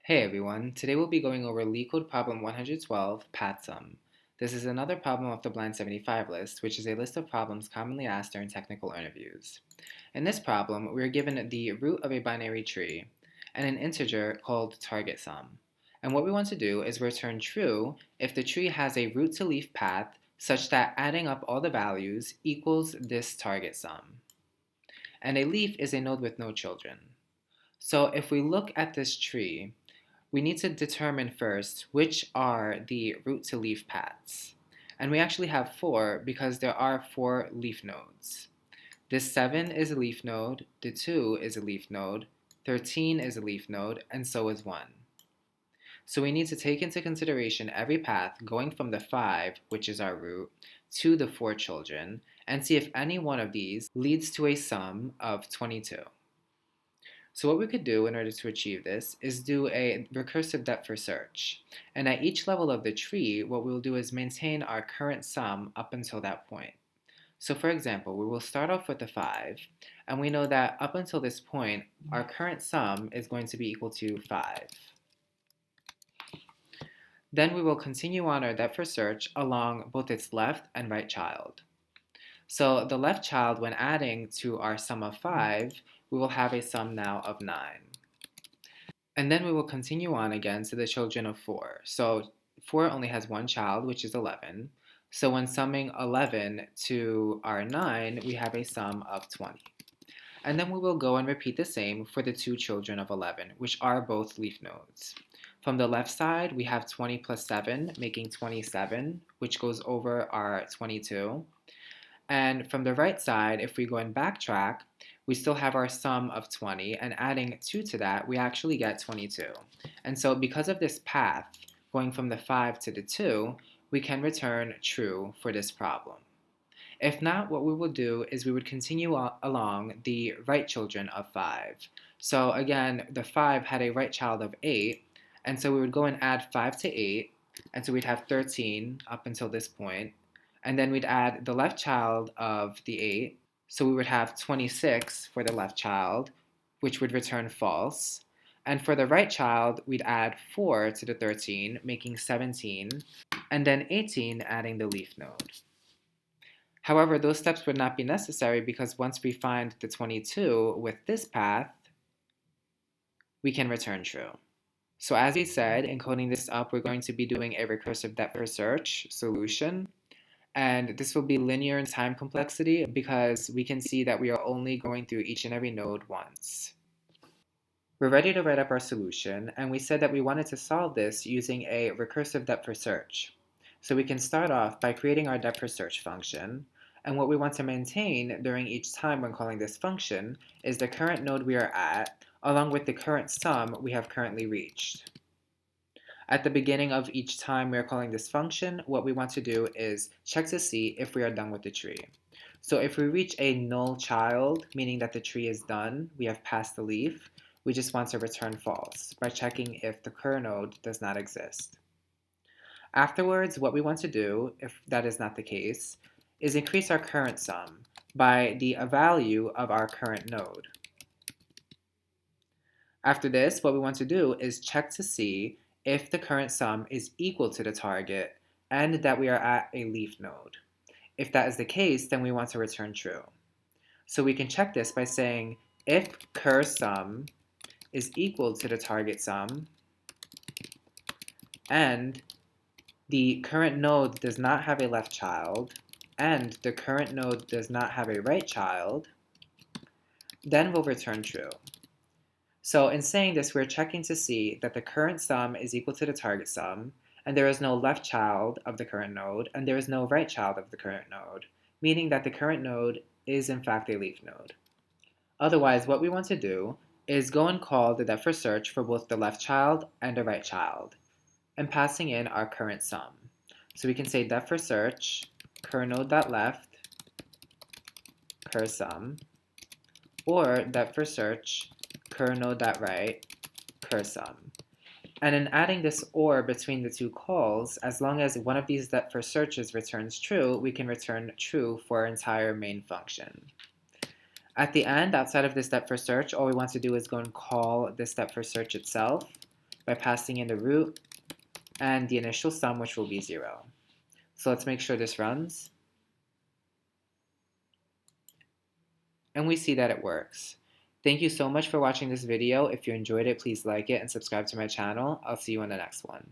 Hey everyone, today we'll be going over LeetCode problem 112, path sum. This is another problem of the Blind 75 list, which is a list of problems commonly asked during technical interviews. In this problem, we are given the root of a binary tree and an integer called target sum. And what we want to do is return true if the tree has a root to leaf path such that adding up all the values equals this target sum. And a leaf is a node with no children. So if we look at this tree, we need to determine first which are the root to leaf paths. And we actually have 4 because there are 4 leaf nodes. This 7 is a leaf node, the 2 is a leaf node, 13 is a leaf node, and so is 1. So we need to take into consideration every path going from the 5, which is our root, to the 4 children, and see if any one of these leads to a sum of 22. So what we could do in order to achieve this is do a recursive depth first search. And at each level of the tree, what we'll do is maintain our current sum up until that point. So for example, we will start off with the 5, and we know that up until this point, our current sum is going to be equal to 5. Then we will continue on our depth first search along both its left and right child. So the left child, when adding to our sum of 5, we will have a sum now of 9. And then we will continue on again to the children of 4. So 4 only has one child, which is 11. So when summing 11 to our 9, we have a sum of 20. And then we will go and repeat the same for the 2 children of 11, which are both leaf nodes. From the left side, we have 20 plus 7, making 27, which goes over our 22. And from the right side, if we go and backtrack, we still have our sum of 20, and adding 2 to that, we actually get 22. And so because of this path, going from the 5 to the 2, we can return true for this problem. If not, what we will do is we would continue along the right children of 5. So again, the 5 had a right child of 8, and so we would go and add 5 to 8, and so we'd have 13 up until this point. And then we'd add the left child of the 8, so we would have 26 for the left child, which would return false. And for the right child, we'd add 4 to the 13, making 17, and then 18 adding the leaf node. However, those steps would not be necessary because once we find the 22 with this path, we can return true. So as we said, in coding this up, we're going to be doing a recursive depth first search solution. And this will be linear in time complexity because we can see that we are only going through each and every node once. We're ready to write up our solution, and we said that we wanted to solve this using a recursive depth first search. So we can start off by creating our depth first search function, and what we want to maintain during each time when calling this function is the current node we are at, along with the current sum we have currently reached. At the beginning of each time we are calling this function, what we want to do is check to see if we are done with the tree. So if we reach a null child, meaning that the tree is done, we have passed the leaf, we just want to return false by checking if the current node does not exist. Afterwards, what we want to do, if that is not the case, is increase our current sum by the value of our current node. After this, what we want to do is check to see if the current sum is equal to the target and that we are at a leaf node. If that is the case, then we want to return true. So we can check this by saying if cur sum is equal to the target sum and the current node does not have a left child and the current node does not have a right child, then we'll return true. So in saying this, we're checking to see that the current sum is equal to the target sum, and there is no left child of the current node, and there is no right child of the current node, meaning that the current node is in fact a leaf node. Otherwise, what we want to do is go and call the depth first search for both the left child and the right child, and passing in our current sum. So we can say depth first search, cur node.left, cur sum, or depth first search, cur node.right, cur sum. And in adding this or between the two calls, as long as one of these depth first searches returns true, we can return true for our entire main function. At the end, outside of this depth first search, all we want to do is go and call this depth first search itself, by passing in the root and the initial sum, which will be 0. So let's make sure this runs. And we see that it works. Thank you so much for watching this video. If you enjoyed it, please like it and subscribe to my channel. I'll see you on the next one.